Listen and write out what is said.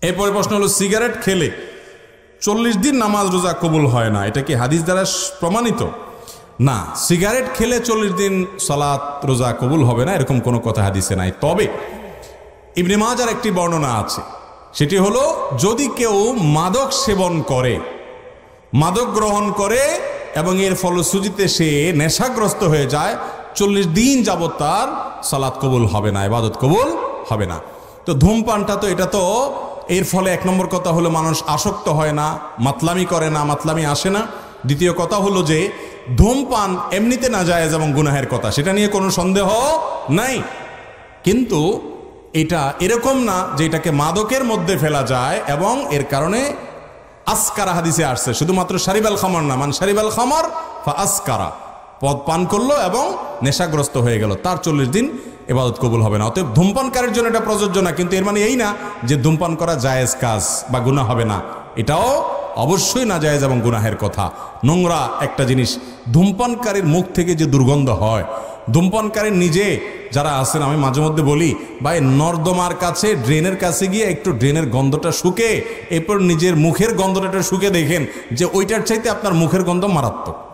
এরপরে প্রশ্ন হলো সিগারেট খেলে 40 দিন নামাজ রোজা কবুল হয় না, এটা কি হাদিস দ্বারা প্রমাণিত? না, সিগারেট খেলে 40 দিন সালাত রোজা কবুল হবে না, এরকম কোনো কথা হাদিসে নাই। তবে ইবনে মাজার একটি বর্ণনা আছে, সেটি হলো যদি কেউ মাদক সেবন করে, মাদক গ্রহণ করে এবং এর ফলশ্রুতিতে সে নেশাগ্রস্ত হয়ে যায়, 40 দিন যাবত তার সালাত কবুল হবে না, ইবাদত কবুল হবে না। তো ধূমপানটা তো এটা তো এর ফলে এক নম্বর কথা হলো মানুষ আসক্ত হয় না, মাতলামি করে না, মাতলামি আসে না। দ্বিতীয় কথা হলো যে ধূমপান এমনিতে নাজায়েজ এবং গুনাহের কথা, সেটা নিয়ে কোনো সন্দেহ নাই। কিন্তু এটা এরকম না যে এটাকে মাদকের মধ্যে ফেলা যায় এবং এর কারণে আসকারা হাদিসে আসছে, শুধুমাত্র শারিবাল খামর না, মান শারিবাল খামর ফা আসকারা, পদ পান করলো এবং নেশাগ্রস্ত হয়ে গেল, তার 40 দিন ইবাদত কবুল হবে না। অতএব ধূমপানকারীর জন্য এটা প্রযোজ্য না, কিন্তু এর মানে এই না যে ধূমপান করা জায়েজ কাজ বা গুনাহ হবে না, এটাও অবশ্যই না জায়েজ এবং গুনাহের কথা। নোংরা একটা জিনিস, ধূমপানকারীর মুখ থেকে যে দুর্গন্ধ হয়, ধূমপানকারীর নিজে যারা আছেন, আমি মাঝে মধ্যে বলি ভাই, নর্দমার কাছে ড্রেনের কাছে গিয়ে একটু ড্রেনের গন্ধটা শুকে এরপর নিজের মুখের গন্ধটা শুকে দেখেন যে ওইটার চাইতে আপনার মুখের গন্ধ মারাত্মক।